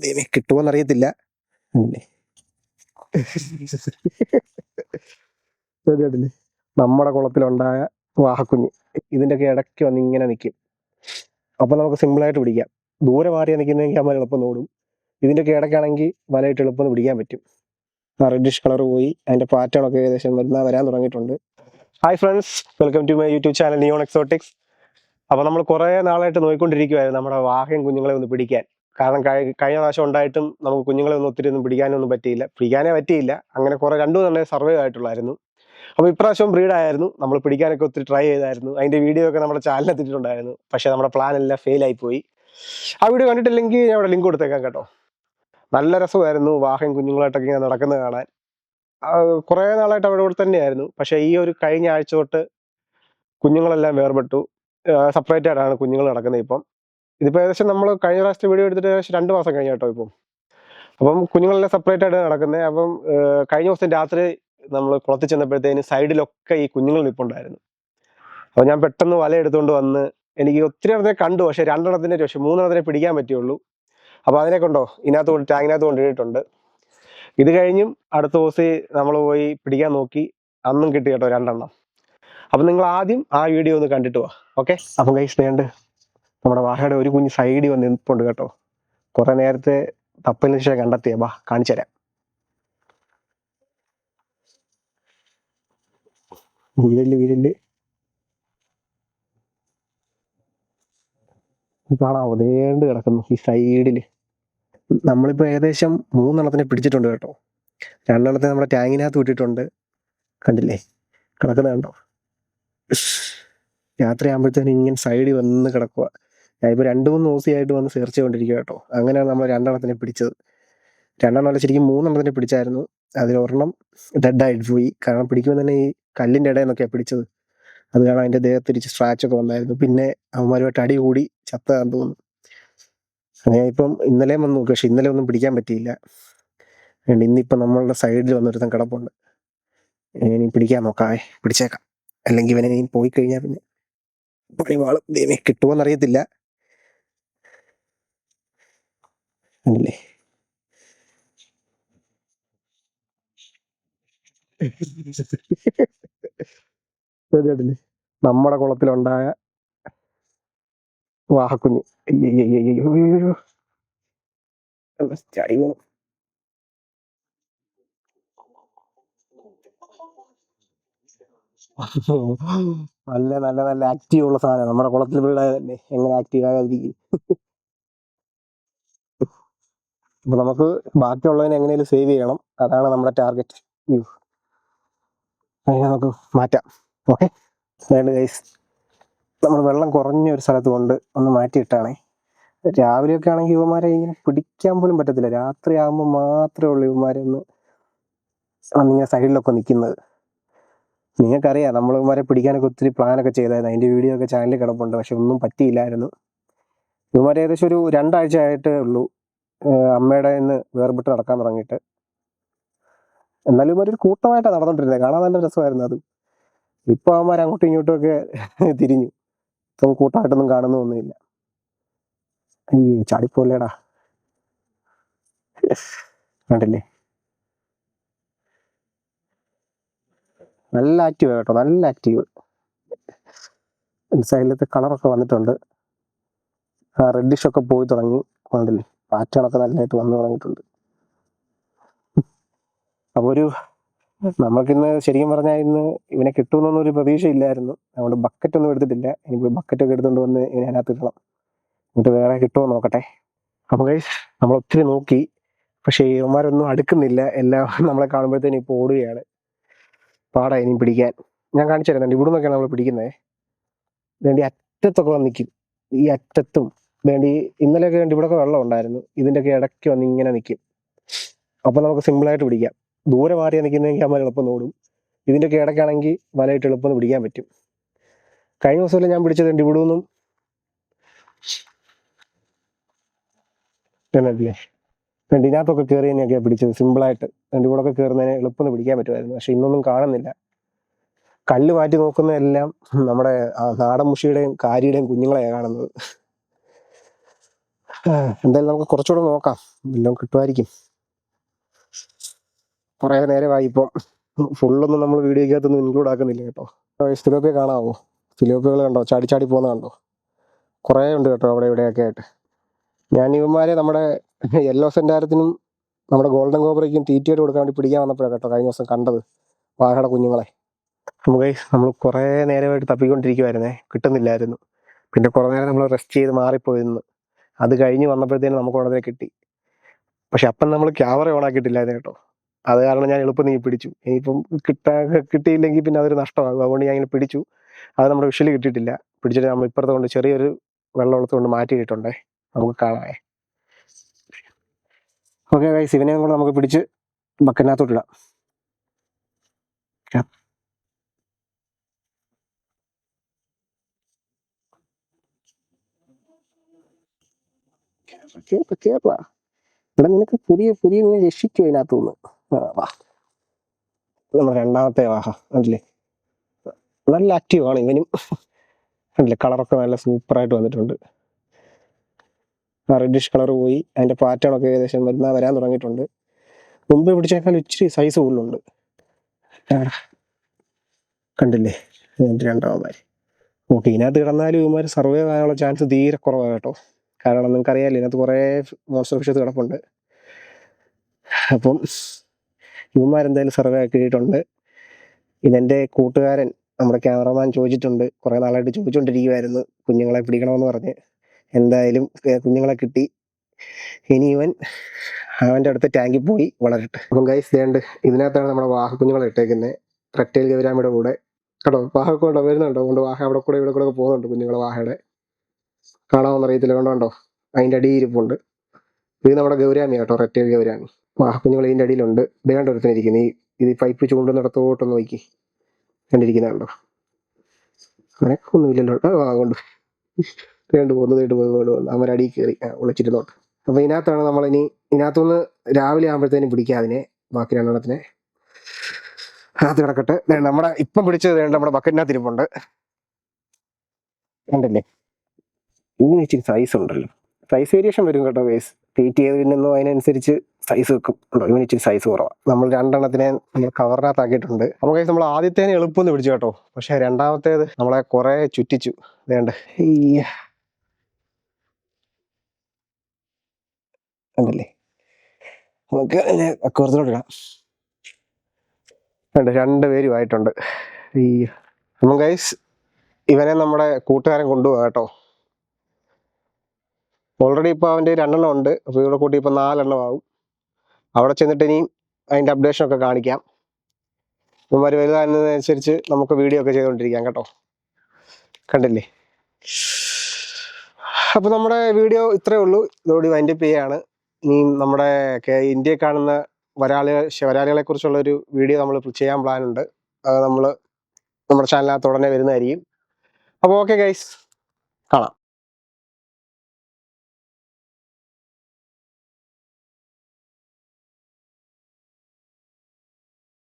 ദൈവമേ കിട്ടുമോന്നറിയത്തില്ല. അല്ലേ കേട്ടില്ലേ? നമ്മുടെ കുളത്തിലുണ്ടായ വാഹക്കുഞ്ഞ് ഇതിൻ്റെയൊക്കെ ഇടയ്ക്ക് വന്ന് ഇങ്ങനെ നിൽക്കും. അപ്പം നമുക്ക് സിമ്പിളായിട്ട് പിടിക്കാം. ദൂരെ മാറിയാ നിൽക്കുന്നതെങ്കിൽ അമ്മ എളുപ്പം ഓടും. ഇതിൻ്റെയൊക്കെ ഇടയ്ക്കാണെങ്കിൽ വലയിട്ട് എളുപ്പം പിടിക്കാൻ പറ്റും. ആ റെഡിഷ് കളർ പോയി അതിൻ്റെ പാറ്റേണൊക്കെ ഏകദേശം വരാൻ തുടങ്ങിയിട്ടുണ്ട്. Hi friends, welcome to my YouTube channel neon exotics. അപ്പോൾ നമ്മൾ കുറേ നാളായിട്ട് നോക്കിക്കൊണ്ടിരിക്കുവായിരുന്നു നമ്മുടെ വാഹയും കുഞ്ഞുങ്ങളെ ഒന്ന് പിടിക്കാൻ. കാരണം കഴിഞ്ഞ പ്രാവശ്യം ഉണ്ടായിട്ടും നമുക്ക് കുഞ്ഞുങ്ങളെ ഒത്തിരി ഒന്നും പിടിക്കാനൊന്നും പറ്റിയില്ല. പിടിക്കാനേ പറ്റിയില്ല. അങ്ങനെ കുറേ 2-3 സർവേ ആയിട്ടുള്ളായിരുന്നു. അപ്പോൾ ഇപ്രാവശ്യം ബ്രീഡായിരുന്നു. നമ്മൾ പിടിക്കാനൊക്കെ ഒത്തിരി ട്രൈ ചെയ്തായിരുന്നു. അതിൻ്റെ വീഡിയോ ഒക്കെ നമ്മുടെ ചാനലിൽ എത്തിയിട്ടുണ്ടായിരുന്നു. പക്ഷേ നമ്മുടെ പ്ലാൻ എല്ലാം ഫെയിലായിപ്പോയി. ആ വീഡിയോ കണ്ടിട്ടില്ലെങ്കിൽ ഞാൻ അവിടെ ലിങ്ക് കൊടുത്തേക്കാം കേട്ടോ. നല്ല രസമായിരുന്നു വാഹയും കുഞ്ഞുങ്ങളായിട്ടൊക്കെ ഇങ്ങനെ നടക്കുന്നത് കാണാൻ. കുറേ നാളായിട്ട് അവിടെ ഇവിടെ തന്നെയായിരുന്നു. പക്ഷേ ഈ ഒരു കഴിഞ്ഞ ആഴ്ച തൊട്ട് കുഞ്ഞുങ്ങളെല്ലാം വേർപെട്ടു. സെപ്പറേറ്റ് ആയിട്ടാണ് കുഞ്ഞുങ്ങൾ നടക്കുന്നത് ഇപ്പം. ഇതിപ്പോൾ ഏകദേശം നമ്മൾ കഴിഞ്ഞ പ്രാവശ്യത്തെ വീഡിയോ എടുത്തിട്ട് ഏകദേശം 2 മാസം കഴിഞ്ഞ കേട്ടോ ഇപ്പം. അപ്പം കുഞ്ഞുങ്ങളെല്ലാം സെപ്പറേറ്റ് ആയിട്ട് നടക്കുന്നത്. അപ്പം കഴിഞ്ഞ ദിവസം രാത്രി നമ്മൾ കുളത്തിൽ ചെന്നപ്പോഴത്തേന് സൈഡിലൊക്കെ ഈ കുഞ്ഞുങ്ങൾ നിൽപ്പുണ്ടായിരുന്നു. അപ്പോൾ ഞാൻ പെട്ടെന്ന് വല എടുത്തുകൊണ്ട് വന്ന് എനിക്ക് ഒത്തിരി എണ്ണത്തിനെ കണ്ടു. പക്ഷേ 2 എണ്ണത്തിനെ 3 എണ്ണത്തിനെ പിടിക്കാൻ പറ്റുള്ളൂ. അപ്പോൾ അതിനെ കൊണ്ടോ ടാങ്കിനകത്ത് കൊണ്ടിട്ടുണ്ട്. ഇത് കഴിഞ്ഞും അടുത്ത ദിവസം നമ്മൾ പോയി പിടിക്കാൻ നോക്കി. അന്നും കിട്ടി കേട്ടോ 2 എണ്ണം. അപ്പം നിങ്ങൾ ആദ്യം ആ വീഡിയോ ഒന്ന് കണ്ടിട്ട് പോവാ. ഓക്കെ. അപ്പം ഗൈസ് വേണ്ട നമ്മുടെ വാഹയുടെ ഒരു കുഞ്ഞ് സൈഡിൽ വന്ന് നിൽപ്പുണ്ട് കേട്ടോ. കുറെ നേരത്തെ തപ്പലിന് ശേഷം കണ്ടെത്തിയ ബാ കാണിച്ചു തരാം. വീരല് കാണാവോ? ദേണ്ട് കിടക്കുന്നു ഈ സൈഡില്. നമ്മളിപ്പോ ഏകദേശം 3 എണ്ണത്തിനെ പിടിച്ചിട്ടുണ്ട് കേട്ടോ. 2 എണ്ണത്തിനെ നമ്മുടെ ടാങ്കിനകത്ത് വിട്ടിട്ടുണ്ട്. കണ്ടില്ലേ കിടക്കുന്നത് കണ്ടോ? രാത്രി ആകുമ്പോഴത്തേനും ഇങ്ങനെ സൈഡിൽ വന്ന് കിടക്കുക. ഞാനിപ്പോൾ 2-3 ദിവസമായിട്ട് വന്ന് സെർച്ച് ചെയ്തുകൊണ്ടിരിക്കുക കേട്ടോ. അങ്ങനെയാണ് നമ്മൾ 2 എണ്ണത്തിനെ പിടിച്ചത്. 2 എണ്ണം അല്ല, ശരിക്കും 3 എണ്ണത്തിനെ പിടിച്ചായിരുന്നു. അതിലൊരെണ്ണം ഡെഡായിട്ട് പോയി. കാരണം പിടിക്കുമ്പോൾ തന്നെ ഈ കല്ലിൻ്റെ ഇടയിൽ നിന്നൊക്കെയാണ് പിടിച്ചത്. അത് കാരണം അതിൻ്റെ ദേഹത്തിരിച്ച് സ്ക്രാച്ചൊക്കെ വന്നായിരുന്നു. പിന്നെ അവന്മാരുമായിട്ട് അടി കൂടി ചത്താന്ന് തോന്നുന്നു. അങ്ങനെ ഇപ്പം ഇന്നലെയും വന്ന് നോക്കി. പക്ഷെ ഇന്നലെ ഒന്നും പിടിക്കാൻ പറ്റിയില്ല. ഇന്നിപ്പം നമ്മളുടെ സൈഡിൽ വന്നൊരുത്തൻ കിടപ്പുണ്ട്. ഇനി പിടിക്കാൻ നോക്കാവേ, പിടിച്ചേക്കാം. അല്ലെങ്കിൽ ഇവനെ ഇനി പോയി കഴിഞ്ഞാൽ പിന്നെ പണിവാളും. ദൈവമേ കിട്ടുമോന്നറിയത്തില്ല. അല്ലേ നമ്മുടെ കുളത്തിലുണ്ടായ വാഹക്കുഞ്ഞ് ചാടി വീണു. നല്ല നല്ല നല്ല ആക്റ്റീവ് ഉള്ള സാധനം നമ്മുടെ കുളത്തിൽ വീഴാതല്ലേ. എങ്ങനെ ആക്റ്റീവ് ആകാതിരിക്കും? അപ്പൊ നമുക്ക് ബാക്കിയുള്ളതിനെ എങ്ങനെയും സേവ് ചെയ്യണം. അതാണ് നമ്മുടെ ടാർഗറ്റ്. അതിനെ നമുക്ക് മാറ്റാം. ഓക്കെ. ഗൈസ്, നമ്മൾ വെള്ളം കുറഞ്ഞ ഒരു സ്ഥലത്ത് കൊണ്ട് ഒന്ന് മാറ്റിയിട്ടാണേ. രാവിലെയൊക്കെ ആണെങ്കിൽ ഇവന്മാരെ ഇങ്ങനെ പിടിക്കാൻ പോലും പറ്റത്തില്ല. രാത്രി ആകുമ്പോൾ മാത്രമേ ഉള്ളൂ ഇവന്മാരെ വന്നിങ്ങനെ സൈഡിലൊക്കെ നിൽക്കുന്നത്. നിങ്ങൾക്കറിയാം നമ്മൾ ഇവന്മാരെ പിടിക്കാനൊക്കെ ഒത്തിരി പ്ലാനൊക്കെ ചെയ്തായിരുന്നു. അതിൻ്റെ വീഡിയോ ഒക്കെ ചാനലിൽ കിടപ്പുണ്ട്. പക്ഷെ ഒന്നും പറ്റിയില്ലായിരുന്നു. ഇവന്മാരെ ഏകദേശം ഒരു 2 ആഴ്ച ആയിട്ടേ ഉള്ളൂ അമ്മയുടെ നിന്ന് വേർപെട്ട് നടക്കാൻ തുടങ്ങിയിട്ട്. എന്നാലും ഇവരൊരു കൂട്ടമായിട്ടാണ് നടന്നുകൊണ്ടിരുന്നത്. കാണാൻ നല്ല രസമായിരുന്നു അത്. ഇപ്പോൾ അവന്മാർ അങ്ങോട്ടും ഇങ്ങോട്ടും ഒക്കെ തിരിഞ്ഞു. ഇപ്പം കൂട്ടമായിട്ടൊന്നും കാണുന്നൊന്നുമില്ല. ഈ ചാടിപ്പോലേടാ. കണ്ടില്ലേ? നല്ല ആക്റ്റീവ് കേട്ടോ, നല്ല ആക്റ്റീവ്. സൈഡിലത്തെ കളറൊക്കെ വന്നിട്ടുണ്ട്. ആ റെഡിഷൊക്കെ പോയി തുടങ്ങി. കണ്ടില്ലേ? പാറ്റേണൊക്കെ നല്ലതായിട്ട് വന്നു തുടങ്ങിയിട്ടുണ്ട്. അപ്പോൾ നമുക്കിന്ന് ശരിക്കും പറഞ്ഞാൽ ഇന്ന് ഇവനെ കിട്ടുമെന്നൊന്നും ഒരു പ്രതീക്ഷയില്ലായിരുന്നു. അതുകൊണ്ട് ബക്കറ്റൊന്നും എടുത്തിട്ടില്ല. എനിക്ക് ബക്കറ്റൊക്കെ എടുത്തുകൊണ്ട് വന്ന് ഇതിനകത്ത് ഇടണം. എന്നിട്ട് വേറെ കിട്ടുമോ നോക്കട്ടെ. അപ്പോൾ ഗൈസ്, നമ്മൾ ഒത്തിരി നോക്കി. പക്ഷേ ഇവന്മാരൊന്നും അടുക്കുന്നില്ല. എല്ലാം നമ്മളെ കാണുമ്പോഴത്തേനും ഇപ്പോൾ ഓടുകയാണ്. പാടാ ഇനി പിടിക്കാൻ. ഞാൻ കാണിച്ചു തരുന്നുണ്ട്. ഇവിടെ നിന്നൊക്കെയാണ് നമ്മൾ പിടിക്കുന്നത്. വേണ്ടി അറ്റത്തൊക്കെ വന്ന് നിൽക്കും. ഈ അറ്റത്തും വേണ്ടി ഇന്നലെയൊക്കെ വേണ്ടി ഇവിടെയൊക്കെ വെള്ളം ഉണ്ടായിരുന്നു. ഇതിൻ്റെയൊക്കെ ഇടയ്ക്ക് വന്ന് ഇങ്ങനെ നിൽക്കും. അപ്പോൾ നമുക്ക് സിമ്പിളായിട്ട് പിടിക്കാം. ദൂരെ മാറിയാൽ നിൽക്കുന്നതെങ്കിൽ അമ്മ എളുപ്പം ഓടും. ഇതിൻ്റെയൊക്കെ ഇടയ്ക്കാണെങ്കിൽ വലയിട്ട് എളുപ്പം പിടിക്കാൻ പറ്റും. കഴിഞ്ഞ ദിവസമല്ലേ ഞാൻ പിടിച്ചത് ഇവിടെ നിന്നും എന്നല്ലേ ഇതിനകത്തൊക്കെ കയറി തന്നെയൊക്കെയാണ് പിടിച്ചത്. സിമ്പിളായിട്ട് എൻ്റെ കൂടെ ഒക്കെ കയറുന്നതിന് എളുപ്പം പിടിക്കാൻ പറ്റുമായിരുന്നു. പക്ഷെ ഇന്നൊന്നും കാണുന്നില്ല. കല്ല് മാറ്റി നോക്കുന്നതെല്ലാം നമ്മുടെ നാടൻ മുഷിയുടെയും കാരിയുടെയും കുഞ്ഞുങ്ങളെയാണ് കാണുന്നത്. എന്തായാലും നമുക്ക് കുറച്ചുകൂടെ നോക്കാം, എല്ലാം കിട്ടുമായിരിക്കും. കുറേ നേരമായി ഇപ്പം ഫുള്ളൊന്നും നമ്മൾ വീഡിയോക്കകത്തൊന്നും ഇൻക്ലൂഡ് ആക്കുന്നില്ല കേട്ടോ. തിലോപ്പിയ കാണാമോ? തിലോപ്പിയകൾ കണ്ടോ ചാടി ചാടി പോകുന്ന കണ്ടോ? കുറേ ഉണ്ട് കേട്ടോ അവിടെ ഇവിടെയൊക്കെ ആയിട്ട്. ഞാൻ ഇവന്മാരെ നമ്മുടെ യെല്ലോ സെൻറ്റാരത്തിനും നമ്മുടെ ഗോൾഡൻ കോബ്രയ്ക്കും തീറ്റയായിട്ട് കൊടുക്കാൻ വേണ്ടി പിടിക്കാൻ വന്നപ്പോഴാണ് കേട്ടോ കഴിഞ്ഞ ദിവസം കണ്ടത് വാഹയുടെ കുഞ്ഞുങ്ങളെ. നമുക്ക് നമ്മൾ കുറേ നേരമായിട്ട് തപ്പിക്കൊണ്ടിരിക്കുമായിരുന്നേ, കിട്ടുന്നില്ലായിരുന്നു. പിന്നെ കുറേ നേരം നമ്മൾ റെസ്റ്റ് ചെയ്ത് മാറിപ്പോയിരുന്നു. അത് കഴിഞ്ഞ് വന്നപ്പോഴത്തേനും നമുക്ക് ഉടനെ കിട്ടി. പക്ഷെ അപ്പം നമ്മൾ ക്യാമറ ഓൺ ആക്കിയിട്ടില്ലായിരുന്നു കേട്ടോ. അത് കാരണം ഞാൻ എളുപ്പം നീ പിടിച്ചു. ഇനിയിപ്പം കിട്ടിയില്ലെങ്കിൽ പിന്നെ അതൊരു നഷ്ടമാകും. അതുകൊണ്ട് ഞാൻ ഇങ്ങനെ പിടിച്ചു. അത് നമ്മുടെ വിഷയിൽ കിട്ടിയിട്ടില്ല. പിടിച്ചിട്ട് നമ്മൾ ഇപ്പുറത്തെ കൊണ്ട് ചെറിയൊരു വെള്ളമുള്ളത്ത് കൊണ്ട് മാറ്റിയിട്ടുണ്ടേ, നമുക്ക് കാണാമേ. ഓക്കെ ഗൈസ്, ഇവനെയും കൂടെ നമുക്ക് പിടിച്ച് ബക്കറ്റിനകത്തോട്ടിടാം. കേരള ഇവിടെ നിനക്ക് പുതിയ പുതിയ നീ രക്ഷിക്കും അതിനകത്ത് നിന്ന്. വാ, നമ്മുടെ രണ്ടാമത്തെ വാഹ കണ്ടില്ലേ, നല്ല ആക്റ്റീവാണ് ഇവനും. കണ്ടില്ലേ, കളറൊക്കെ നല്ല സൂപ്പറായിട്ട് വന്നിട്ടുണ്ട്. ആ റെഡിഷ് കളർ പോയി, അതിന്റെ പാറ്റേൺ ഒക്കെ ഏകദേശം വരാൻ തുടങ്ങിയിട്ടുണ്ട്. മുമ്പ് പിടിച്ചേക്കാൾ ഇച്ചിരി സൈസ് കൂടുതലുണ്ട്. കണ്ടില്ലേ രണ്ടാമന്മാര്. ഓക്കെ, ഇതിനകത്ത് കിടന്നാലും ഇവന്മാർ സർവൈവ് ആകാനുള്ള ചാൻസ് തീരെ കുറവാണ് കേട്ടോ. കാരണം നിങ്ങൾക്ക് അറിയാമല്ലോ, ഇതിനകത്ത് കുറേ മോൺസ്റ്റർ ഫിഷസ് കിടപ്പുണ്ട്. അപ്പം ഇവന്മാരെന്തായാലും സർവേ ആക്കിയിട്ടുണ്ട്. ഇതെൻ്റെ കൂട്ടുകാരൻ നമ്മുടെ ക്യാമറമാൻ ചോദിച്ചിട്ടുണ്ട്, കുറേ നാളായിട്ട് ചോദിച്ചുകൊണ്ടിരിക്കുമായിരുന്നു കുഞ്ഞുങ്ങളെ പിടിക്കണമെന്ന് പറഞ്ഞ്. എന്തായാലും കുഞ്ഞുങ്ങളെ കിട്ടി. ഇനി ഇവൻ അവൻ്റെ അടുത്ത് ടാങ്കിൽ പോയി വളരട്ടെ. അപ്പം ഗൈസ് ദേണ്ട് ഇതിനകത്താണ് നമ്മുടെ വാഹ കുഞ്ഞുങ്ങളെ ഇട്ടേക്കുന്നത്, റെക്ടൈൽ ഗൗരാമിയുടെ കൂടെ കേട്ടോ. വാഹക്കൂടെ വരുന്നുണ്ടോ? അതുകൊണ്ട് വാഹ അവിടെ കൂടെ ഇവിടെ കൂടെ ഒക്കെ പോകുന്നുണ്ട് കുഞ്ഞുങ്ങളെ. വാഹയുടെ കാണാമെന്ന് അറിയത്തില്ല, കൊണ്ടുണ്ടോ അതിൻ്റെ അടിയിൽ ഇരിപ്പുണ്ട്. ഇത് നമ്മുടെ ഗൗരാമി കേട്ടോ, റെക്ടൈൽ ഗൗരാമി. വാഹ കുഞ്ഞുങ്ങൾ ഇതിൻ്റെ അടിയിലുണ്ട്. ദേണ്ട ഒരുത്തനിരിക്കുന്നു ഇത് പൈപ്പ് ചൂണ്ടുന്നിടത്തോട്ടൊന്ന് നോക്കി കണ്ടിരിക്കുന്നുണ്ടോ? അങ്ങനെയൊന്നുമില്ലല്ലോ. കൊണ്ട് തേണ്ട് പോകുന്നു അവരടിയിൽ കയറി ഒളിച്ചിരുന്നോട്ട്. അപ്പൊ ഇതിനകത്താണ് നമ്മളിനി ഇതിനകത്തുനിന്ന് രാവിലെ ആകുമ്പോഴത്തേനും പിടിക്കുക അതിനെ, ബാക്കി രണ്ടെണ്ണത്തിനെ. അത് കിടക്കട്ടെ. നമ്മുടെ ഇപ്പം പിടിച്ചത് നമ്മുടെ ബക്കറ്റിനകത്ത് ഇരിപ്പുണ്ട്, കണ്ടല്ലേ. ഇങ്ങനെ ഇച്ചിരി സൈസ് ഉണ്ടല്ലോ, സൈസ് വേരിയേഷൻ വരും കേട്ടോ ഗൈസ്. തീറ്റ് ചെയ്തിരുന്നോ അതിനനുസരിച്ച് സൈസ് വെക്കും. ഇവന് ഇച്ചിരി സൈസ് കുറവാണ്. നമ്മൾ രണ്ടെണ്ണത്തിനെ നമ്മൾ കവറിനകത്താക്കിയിട്ടുണ്ട്. നമുക്ക് നമ്മൾ ആദ്യത്തേനെ എളുപ്പമെന്ന് പിടിച്ചു കേട്ടോ, പക്ഷെ രണ്ടാമത്തേത് നമ്മളെ കുറെ ചുറ്റിച്ചു. വേണ്ട ഈ കണ്ടല്ലേ, നമുക്ക് കുറച്ചിലോട്ടിടാം. രണ്ടുപേരും ആയിട്ടുണ്ട്. ഈ അപ്പം ഗൈസ് ഇവനെ നമ്മുടെ കൂട്ടുകാരൻ കൊണ്ടുപോകാം കേട്ടോ. ഓൾറെഡി ഇപ്പോൾ അവൻ്റെ 2 എണ്ണം ഉണ്ട്. അപ്പോൾ ഇവിടെ കൂട്ടി ഇപ്പോൾ 4 എണ്ണം ആവും. അവിടെ ചെന്നിട്ട് ഇനിയും അതിൻ്റെ അപ്ഡേഷനൊക്കെ കാണിക്കാം. ഇവന്മാർ വലുതാകുന്നതിനനുസരിച്ച് നമുക്ക് വീഡിയോ ഒക്കെ ചെയ്തുകൊണ്ടിരിക്കാം കേട്ടോ. കണ്ടില്ലേ, അപ്പോൾ നമ്മുടെ വീഡിയോ ഇത്രയേ ഉള്ളൂ. ഇതോടെ വൈൻഡപ്പ് ചെയ്യാണ്. ഇനിയും നമ്മുടെ ഇന്ത്യയിൽ കാണുന്ന വരാലികളെ കുറിച്ചുള്ളൊരു വീഡിയോ നമ്മൾ ചെയ്യാൻ പ്ലാനുണ്ട്. അത് നമ്മൾ നമ്മുടെ ചാനലിനകത്ത് ഉടനെ വരുന്നതായിരിക്കും. അപ്പോൾ ഓക്കെ ഗൈസ്.